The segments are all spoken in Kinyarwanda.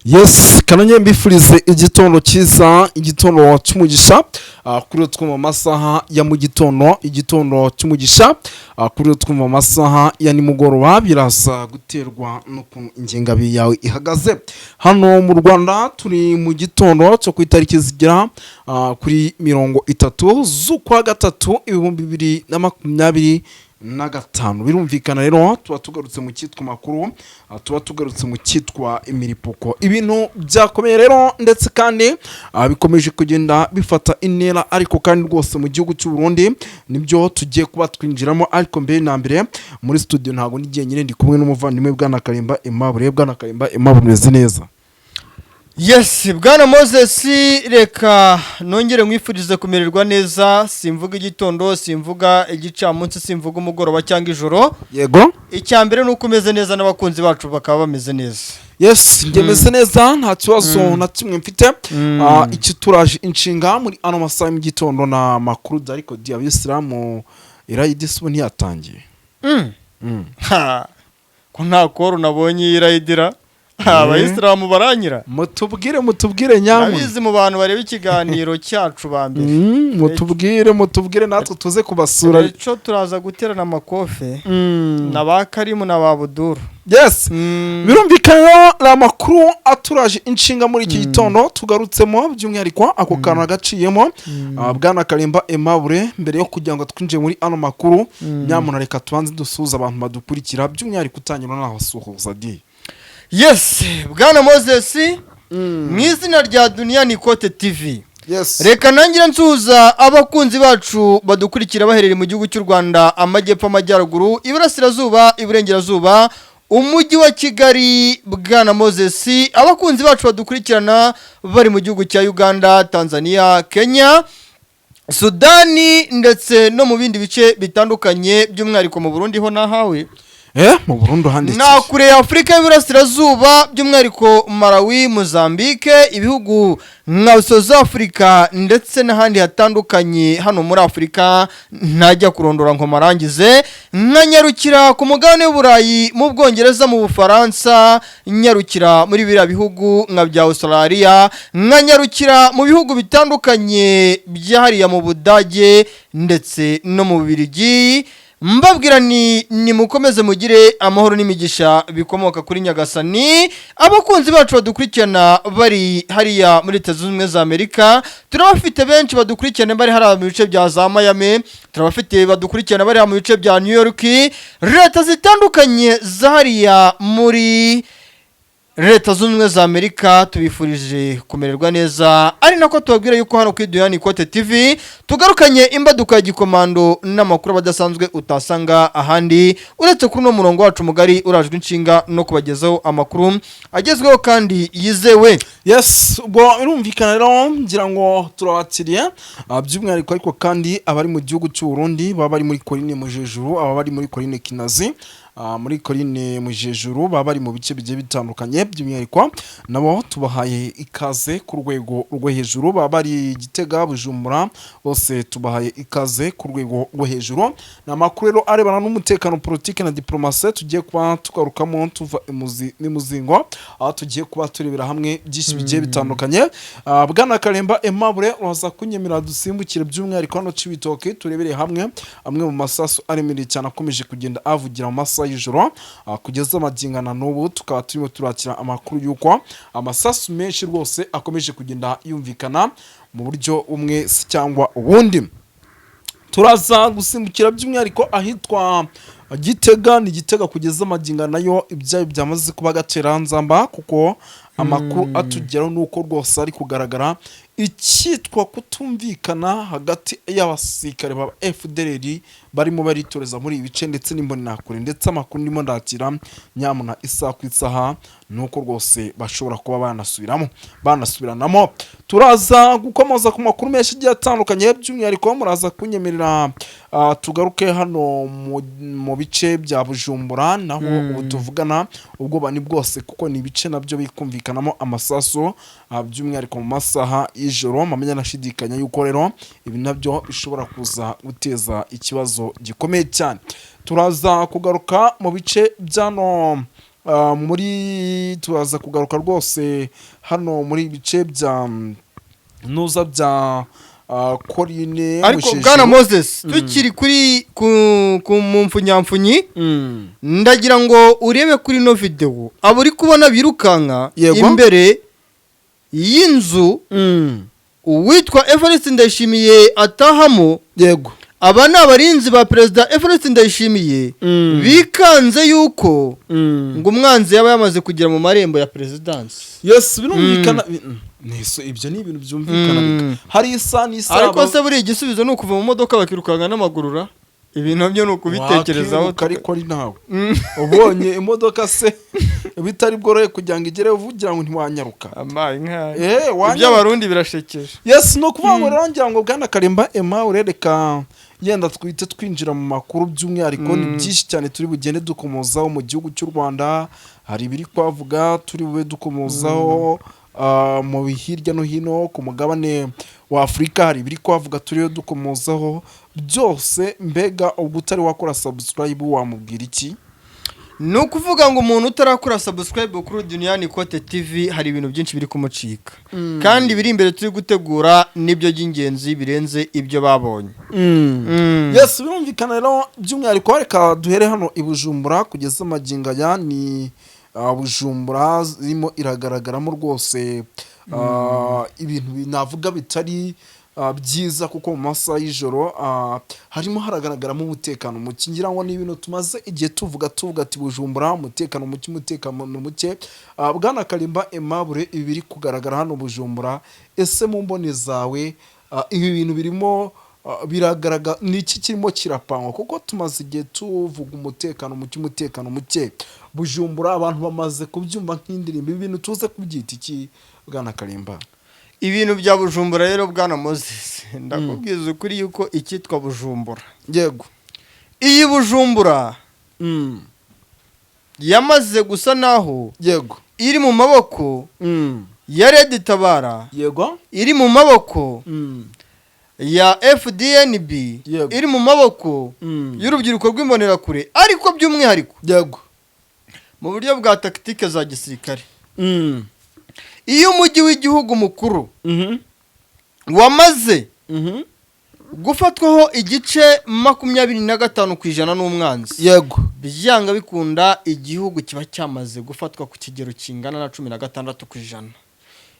Yes, kananye mbifurize igitondo cyiza, igitondo cy'umugisha kuri twumva amasaha ya mu igitondo cy'umugisha kuri twumva amasaha ya nimugoroba birasa guterwa no ingengabi yawe ihagaze. Hano mu Rwanda turi mu gitondo cyo ku itariki zigera kuri 30 z'ukwa gatatu 2025. Birumvikana rero tuba tugarutse mu cyitwa makuru, tuba tugarutse mu cyitwa imiripuko. Ibintu byakomeye rero ndetse kandi bikomeje kugenda bifata intera, ariko kandi rwose mu gihugu cy'u Burundi nibyo tugiye kuba twinjiramo. Ariko mbere na mbere muri studio ntago nigiye nyine ndi kumwe n'umuvandimwe Bwana Karimba Aimable. Bwana Karimba Aimable, meze neza? Yes, Bwana Moses, reka nongere mwifurize kumererwa neza. Simvuga igitondo, simvuga igicamunsi, simvuga umugoroba cyangwa ijoro. Yego, icyambere nuko umeze neza n'abakunzi bacu bakaba bameze neza. Yes, ngemeze neza, nta kibazo na kimwe mfite. Iki turaje inshinga muri ano masaha mu gitondo na makuru ariko Abisilamu irayidisibu ntiyatangiye. Ko nta koro nabonye irayidira. Abayisilamu baranyira. Mutubwire nyamu. Nabizi mu bantu bareba ikiganiro cyacu bambere. Mutubwire natwe tuze kubasura. Eco turaza guterana amakofe na ba Karimu na ba Buduru. Yes. Birumvikana la makuru aturaje inshinga muri iki gitondo tugarutsemo by'umwihariko ako kantu agaciyemo. Bwana Karimba Aimable, mbere yo kugira ngo twinjire muri ano makuru nyamuna reka tubanze dusuza abantu badukurikira by'umwihariko utanyura n'abasuhuza di. Yes, Bwana Moses, mu izina rya Duniani Kote TV. Yes. Reka nangira nsuhuza abakunzi bacu badukurikira baherereye mu gihugu cy'u Rwanda, amajyepfo, amajyaruguru, iburasirazuba, iburengerazuba, umujyi wa Kigali. Bwana Moses, abakunzi bacu badukurikirana bari mu gihugu cya Uganda, Tanzania, Kenya, Sudani ndetse no mu bindi bice bitandukanye, by'umwihariko mu Burundi ho nahawe. Mu Burundi handitse na kure ya Afrika y'Iburasirazuba, by'umwihariko Malawi, Mozambique, ibihugu nka South Africa ndetse n'ahandi hatandukanye hano muri Afrika ntajya kurondora ngo marangize. Nkanyarukira ku mugabane w'Uburayi, mu Bwongereza, mu Bufaransa, nyarukira muri biriya bihugu nka bya Australia, nkanyarukira mu bihugu bitandukanye byahariya mu Budage ndetse no mu Bubiligi. Mbabwira ni mukomeze mugire amahoro n'imigisha bikomoka kuri Nyagasani. Abakunzi bacu badukurikirana bari hariya muri Leta Zunze Ubumwe za Amerika, turabafite benshi badukurikirana bari hariya mu bice bya za Miami, turabafite badukurikirana bari mu bice bya New York, leta zitandukanye zahariya muri Leta Zunze Ubumwe za Amerika. Tubifurije kumererwa neza, ari nako tubabwira yuko hano kuri Duniani Kote TV tugarukanye imbaduka gikomando n'amakuru abadasanzwe utasanga ahandi uretse kuri no murongo wacu mugari urajwe inshinga no kubagezaho amakuru agezweho kandi yizewe. Yes, birumvikana rero ngira ngo turabakiriye by'umwihariko, ariko kandi abari mu gihugu cy'u Burundi baba bari muri Coline Mujejuru, aba bari muri Coline Kinazi, muri Coline Mujejuru baba bari mu bice bigiye bitandukanye, by'umwihariko nabo tubahaye ikaze ku rwego rwo hejuru. Baba bari Gitega, Bujumbura, bose tubahaye ikaze ku rwego rwo hejuru. Na makuru rero arebana n'umutekano, politike na diplomasi tugiye kuba tugarukamo tuva imuzingo, aho tugiye kuba turebera hamwe byinshi bigiye bitandukanye. Bwana Karimba Aimable, uraza kunyemera dusimbukire by'umwihariko hano Cibitoke turebereye hamwe amwe mu masasu aremereye cyane akomeje kugenda avugira mu masaha y'ijoro kugeza amagingana n'ubu. Tukaba turimo turakira amakuru y'uko amasasu menshi rwose akomeje kugenda yumvikana mu buryo umwe cyangwa ubundi. Turaza gusimbukira by'umwihariko ahitwa Gitega, ni Gitega kugeza amagingana nayo ibyayo byamaze kuba gateranzamba, kuko amakuru atugeraho nuko rwose ari kugaragara icyitwa kutumvikana hagati y'abasirikare ba FDLR barimo baritoreza muri ibice ndetse n'imbonakure, ndetse amakuru ndimo ndakira nyamuna isaha ku isaha nuko rwose bashobora kuba banasubiranamo. Turaza gukomoza ku makuru menshi agiye atandukanye, by'umwihariko muraza kunyemerera tugaruke hano mu bice bya Bujumbura, naho ubu tuvugana ubwo bani bwose kuko ni ibice nabyo bikumvikanamo amasasu by'umwihariko mu masaha y'ijoro. Mamenya nashidikanya yuko rero ibi nabyo bishobora kuza guteza ikibazo gikomeye cyane. Turaza kugaruka mu bice byano muri turaza kugaruka rwose hano muri ibice bya nuza bya Corinne ariko Musheshe. bwana Moses tukiri kuri ku mumfunyamfunyi ndagira ngo urebe kuri no video abo uri kubona birukanka imbere y'inzu uwitwa Evariste Ndayishimiye atahamo. Yego, aba ni abarinzi ba perezida Evariste Ndayishimiye bikanze yuko ngo umwanzi yaba yamaze kugera mu marembo ya perezidansi. yes, birumvikana. Ibyo ni ibintu byumvikana. Hari isa n'isaba, ariko se buri igisubizo ni ukuva mu modoka bakirukanga n'amagurura. Ibintu byo ni ukubitekerezaho ariko ari nawe ubonye imodoka se bitari bworohe kugira ngo igere uvugira ngo ntiwanyaruka amaye nka iby'abarundi birashekeje. yes, no kuvuga ngo rero ngira ngo bwana Kalimba Emma urereka yenda twite twinjira mu makuru by'umwihariko ni byinshi cyane turi bugende dukomozaho mu gihugu cy'u Rwanda. Hari ibiri kwavuga turi bube dukomozaho mu hirya no hino ku mugabane wa Afurika. Hari ibiri kwavuga turiyo dukomozaho byose. Mbega ubwo utari wakora subscribe wamubwira iki? Ni ukuvuga ngo umuntu utarakora subscribe kuri Duniani Kote TV hari ibintu byinshi biri kumucika kandi biri imbere turi gutegura nibyo by'ingenzi birenze ibyo babonye. Yes, birumvikana rero by'umwihariko reka duhere hano i Bujumbura kugeza magingo aya ni Bujumbura zirimo iragaragaramo rwose ibintu navuga bitari byiza kuko mu masaha y'ijoro harimo haragaragaramo umutekano muke. Ngira ngo ni ibintu tumaze igihe tuvuga ati Bujumbura umutekano muke. Bwana Kalimba Aimable ibi biri kugaragara hano Bujumbura, ese mu mboni zawe ibi bintu birimo biragaragara ni iki kirimo kirapangwa? Kuko tumaze igihe tuvuga umutekano muke Bujumbura, abantu bamaze kubyumva nk'indirimbo. Ibi bintu tuze kubyita iki bwana Kalimba? Ibintu bya Bujumbura rero bwana Moses ndakubwiza ukuri yuko ikitwa Bujumbura, yego, iyi Bujumbura yamaze gusa naho yego iri mu maboko ya Red Tabara, yego, iri mu maboko ya FDNB, iri mu maboko y'urubyiruko rw'imbonerakure, ariko by'umwihariko yego mu buryo bwa tactique za gisirikare. Iyo umujyi w'igihugu mukuru wamaze gufatwaho igice 25% n'umwanzi, yego, byanga bikunda igihugu kiba cyamaze gufatwa ku kigero kingana na 16%.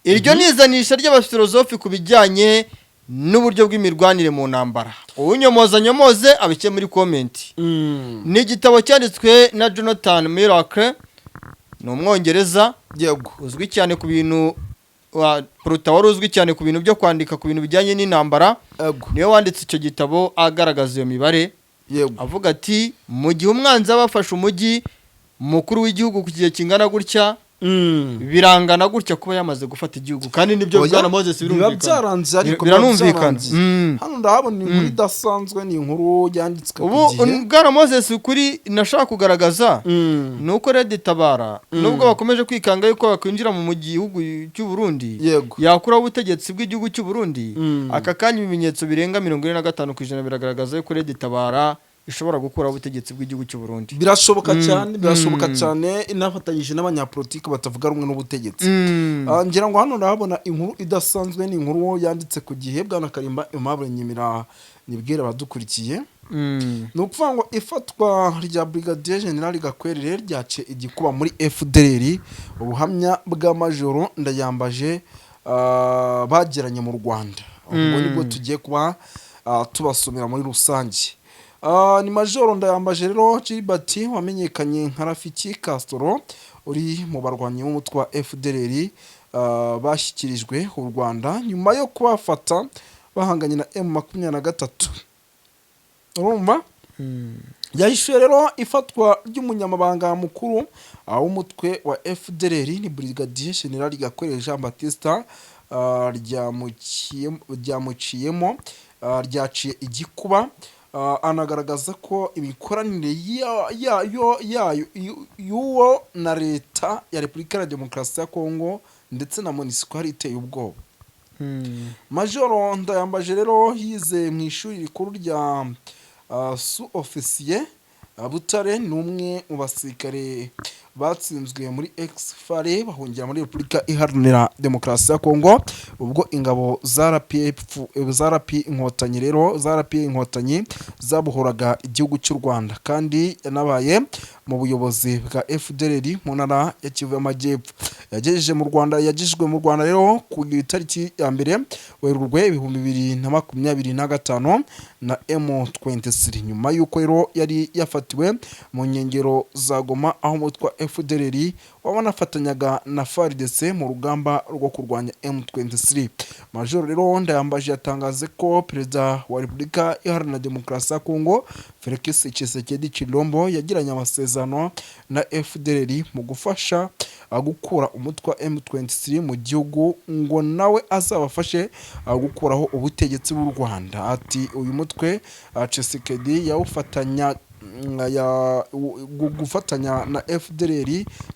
Iryo nizanisha ry'abafilozofi ku bijyanye n'uburyo bw'imirwanire mu ntambara. Unyomoze abike muri comment. Ni igitabo cyanditswe na Jonathan Miracle, ni umwongereza, yego, uzwi cyane ku bintu wari uzwi cyane ku bintu byo kwandika ku bintu bijyanye n'intambara. Niwe wanditse icyo gitabo agaragaza iyo mibare, yego, avuga ati mu gihe umwanzi abafashe umujyi mukuru w'igihugu ku gihe kingana gutya birangana gutya kuba yamaze gufata igihugu. Kandi nibyo bwana Moses biranumvikana. Hano ndahabona inkuru idasanzwe, ni inkuru yanditswe ku gihe. Bwana Moses kuri nashaka kugaragaza nuko Red Tabara nubwo bakomeje kwikanga yuko bakwinjira mu gihugu cy'u Burundi yakura ubutegetsi bw'igihugu cy'u Burundi, aka kanya ibimenyetso birenga 45% biragaragaza yuko Red Tabara ishobora gukura ubutegetsi bw'igihugu cy'u Burundi. Birashoboka cyane inafatanyije n'abanyapolitiki batavuga rumwe n'ubutegetsi. Ngira ngo hano ndahabona inkuru idasanzwe, ni inkuru yanditse ku gihe. Bwana Kalimba Aimable nyimira nibwira abadukurikiye, ni ukuvuga ngo ifatwa rya Brigadier General Gakwerere ryace igikuba muri FDLR. Ubuhamya bwa Majoro Ndayambaje bageranye mu Rwanda, ubwo nibwo tugiye kuba tubasomera muri rusange. Ni Majoro Ndayambaje rero Gilbert wamenyekanye nka Rafiki Castro, uri mu barwanyi b'umutwe wa FDLR bashyikirijwe u Rwanda nyuma yo kubafata bahanganye na M23. Urumva? Yahishuye rero ifatwa ry'umunyamabanga mukuru w'umutwe wa FDLR ni Brigadier General Gakwerere Jean Baptiste, ryamuciyemo ryaciye igikuba. Anagaragaza ko imikoranire y'uwo na leta ya Repubulika ya Demokarasi ya Kongo ndetse na MONUSCO hari iteye ubwoba. Majoro Ndayambaje rero yize mu ishuri rikuru rya sous-officier Butare ni umwe mu basirikare batsinzwe muri exfare bahungira muri Repubulika Iharanira Demokarasi ya Kongo ubwo ingabo za RP inkotanyi rero za RP inkotanyi zabuhoraga igihugu cy'u Rwanda, kandi yanabaye mu buyobozi bwa FDLR mu ntara ya Kivu y'Amajyepfo. Yagejejwe mu Rwanda rero ku itariki ya mbere Werurwe 2025 na M23 nyuma y'uko rero yari yafatiwe mu nkengero za Goma aho umutwe wa FDLR wabanafatanyaga na FARDC mu rugamba rwo kurwanya M23. Major rero Ndayambaje yatangaze ko Perezida wa Repubulika Iharanira Demokarasi ya Kongo Felix Tshisekedi Tshilombo yagiranye amasezerano na FDLR mu gufasha gukura umutwe wa M23 mu gihugu ngo nawe azabafashe gukuraho ubutegetsi bw'u Rwanda. Ati uyu mutwe Tshisekedi gufatanya na FDLR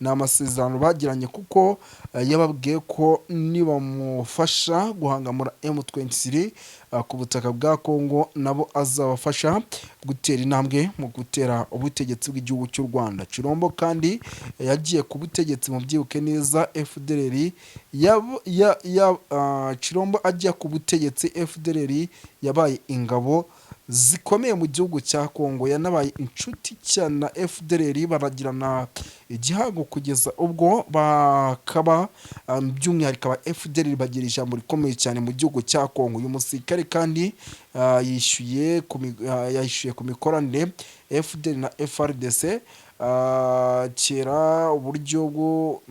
ni amasezerano bagiranye kuko yababwiye ko nibamufasha guhangamura M23 ku butaka bwa Kongo nabo azabafasha gutera intambwe mu gutera ubutegetsi bw'igihugu cy'u Rwanda. Chilombo kandi yagiye ku butegetsi mu byibuke neza FDLR Chilombo agiye ku butegetsi FDLR yabaye ingabo zikomeye mu gihugu cya Kongo, yanabaye inshuti cyane na FDLR baragirana igihango kugeza ubwo bakaba by'umwihariko aba FDLR bagira ijambo rikomeye cyane mu gihugu cya Kongo. Uyu musirikare kandi yishyuye ku mikoranire FDLR na FARDC kera uburyo bwo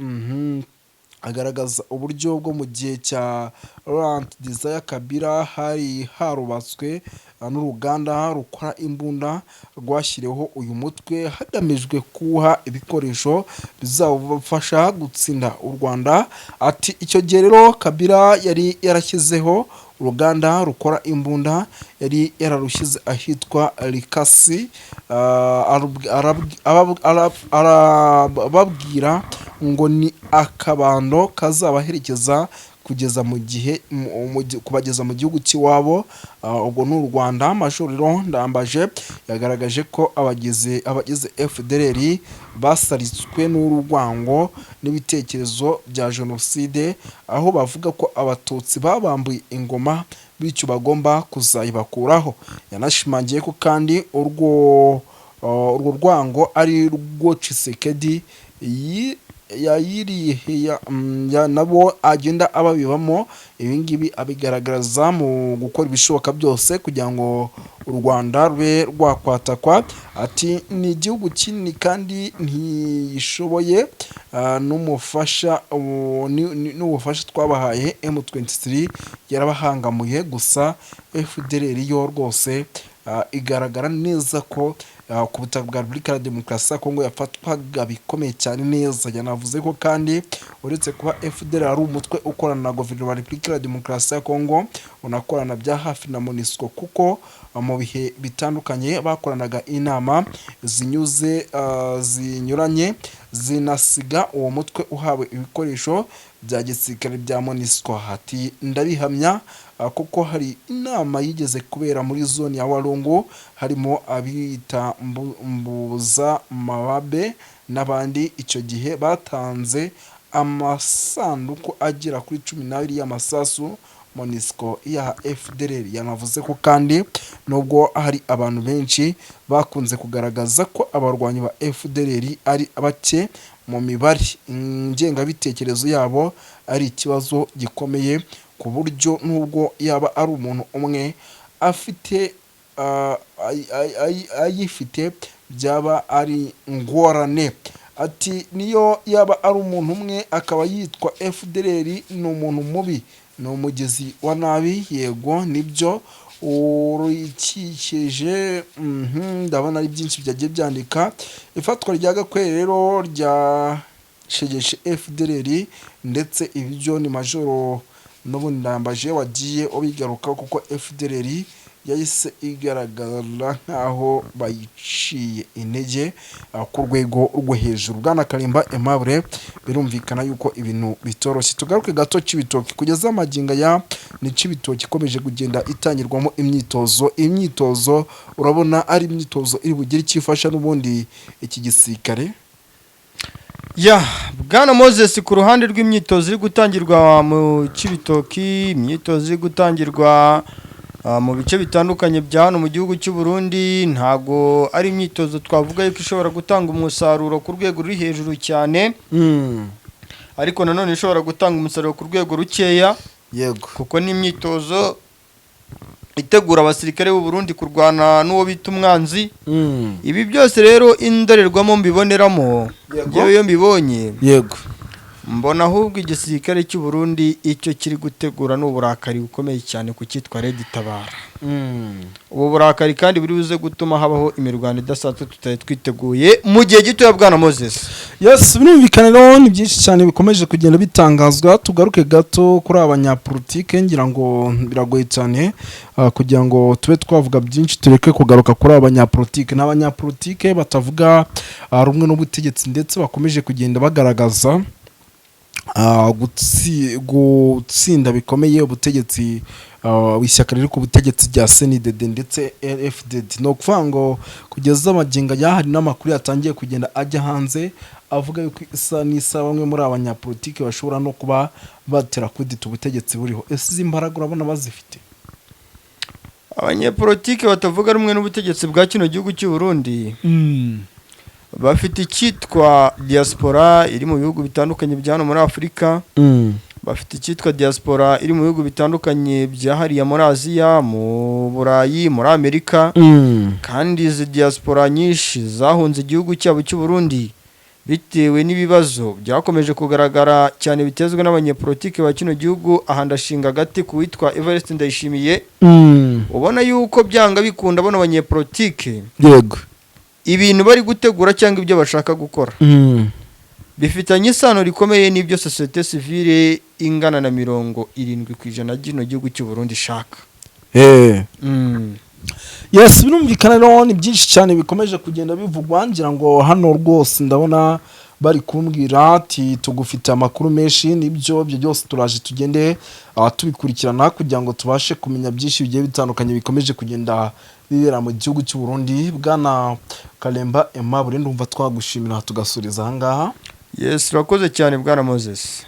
agaragaza uburyo bwo mu gihe cya Laurent Desire Kabila hari harubatswe n'uruganda rukora imbunda rwashyiriweho uyu mutwe hagamijwe kuha ibikoresho bizabafasha gutsinda u Rwanda. Ati icyo gihe rero Kabila yari yarashyizeho uruganda rukora imbunda, yari yararushyize ahitwa Likasi, arababwira ngo ni akabando kazabaherekeza kugeza mu gihe kubageza mu gihugu cy'iwabo, ubwo n'u Rwanda. Major Ndayambaje yagaragaje ko abagize FDLR basaritswe n'urwango n'ibitekerezo bya jenoside, aho bavuga ko abatutsi babambuye ingoma bityo bagomba kuzayibakuraho. Yanashimangiye ko kandi urwo rwango ari rwo Tshisekedi nabo agenda ababibamo. Ibingibi abigaragaza mu gukora ibishoboka byose kugira ngo u Rwanda rube rwakwatakwa. Ati ni igihugu kinini kandi ntiyishoboye n'ubufasha twabahaye M23 yarabahangamuye, gusa FDLR yo rwose igaragara neza ko ku butaka bwa Repubulika ya Demokarasi ya Kongo yafatwaga bikomeye cyane neza. Yanavuze ko kandi uretse kuba FDLR ari umutwe ukorana na guverinoma ya Repubulika ya Demokarasi ya Kongo, unakorana bya hafi na MONUSCO kuko mu bihe bitandukanye bakoranaga inama zinyuranye zinasiga uwo mutwe uhawe ibikoresho bya gisirikare bya MONUSCO. Ati ndabihamya kuko hari inama yigeze kubera muri zone ya Walungu, harimo abita Mbuza Mababe n'abandi. Icyo gihe batanze amasanduku agera kuri 12 y'amasasu MONUSCO ya FDLR. Yanavuze ko kandi nubwo hari abantu benshi bakunze kugaragaza ko abarwanyi ba FDLR ari bake mu mibare, ingengabitekerezo yabo ari ikibazo gikomeye ku buryo nubwo yaba ari umuntu umwe afite ayifite byaba ari ngorane. Ati niyo yaba ari umuntu umwe akaba yitwa FDLR ni umuntu mubi, ni umugezi wa nabi. Yego nibyo urikikije ndabona ari byinshi byagiye byandika. Ifatwa rya Gakwere rero ryashegeshe FDLR ndetse ibyo ni Major n'ubundi Ndayambaje wagiye ubigaruka kuko FDLR yahise igaragara nk'aho bayiciye intege ku rwego rwo hejuru. Bwana Kalimba Aimable birumvikana yuko ibintu bitoroshye. Tugaruke gato Cibitoke, kugeza amagingo ya ni Cibitoke ikomeje kugenda itangirwamo imyitozo urabona ari imyitozo iri bugire ikifasha n'ubundi iki gisirikare. Bwana Moses, ku ruhande rw'imyitozo iri gutangirwa mu Cibitoki, imyitozo iri gutangirwa mu bice bitandukanye bya hano mu gihugu cy'u Burundi, ntago ari imyitozo twavuga yuko ishobora gutanga umusaruro ku rwego ruri hejuru cyane, ariko nanone ishobora gutanga umusaruro ku rwego rukeya, yego, kuko ni imyitozo itegura abasirikare b'u Burundi kurwana n'uwo bita umwanzi. Ibi byose rero indorerwamo mbiboneramo, yewe iyo mbibonye, yego, mbona ahubwo igisirikare cy'u Burundi icyo kiri gutegura n'uburakari bukomeye cyane ku cyitwa Red Tabara. Ubu burakari kandi buri buze gutuma habaho imirwano idasanzwe tutari twiteguye mu gihe gito ya Bwana Moses. Yes, birumvikana rero ni byinshi cyane bikomeje kugenda bitangazwa. Tugaruke gato kuri abanyapolitike, ngira ngo biragoye cyane kugira ngo tube twavuga byinshi, tureke kugaruka kuri abanyapolitike. N'abanyapolitike batavuga rumwe n'ubutegetsi ndetse bakomeje kugenda bagaragaza gutsinda bikomeye ubutegetsi w'ishyaka riri ku butegetsi rya CNDD ndetse RFDD. No kuvuga ngo kugeza amagingo ya hari n'amakuru yatangiye kugenda ajya hanze avuga yuko isa n'isa bamwe muri abanyapolitike bashobora no kuba batera kudita ubutegetsi buriho. Ese izi mbaraga urabona bazifite? Abanyapolitike batavuga rumwe n'ubutegetsi bwa kino gihugu cy'u Burundi bafite icyitwa diaspora iri mu bihugu bitandukanye bya hano muri Afurika, bafite icyitwa diaspora iri mu bihugu bitandukanye bya hariya muri Aziya, mu Burayi, muri Amerika, kandi izi diaspora nyinshi zahunze igihugu cyabo cy'u Burundi bitewe n'ibibazo byakomeje kugaragara cyane bitezwe n'abanyapolitike ba kino gihugu. Aha ndashinga agati ku witwa Evariste Ndayishimiye, ubona yuko byanga bikunda abona abanyapolitike, yego, ibintu bari gutegura cyangwa ibyo bashaka gukora bifitanye isano rikomeye n'ibyo societe civile ingana na 70% gino gihugu cy'u Burundi shaka. Yes, birumvikana rero ni byinshi cyane bikomeje kugenda bivugwa. Ngira ngo hano rwose ndabona bari kumbwira ati tugufite amakuru menshi, nibyo byo byose turaje tugende tubikurikirana kugira ngo tubashe kumenya byinshi bigiye bitandukanye bikomeje kugenda bibera mu gihugu cy'u Burundi. Bwana Kalimba Aimable, ndumva twagushimira tugasuriza aha ngaha. Yes, urakoze cyane Bwana Moses.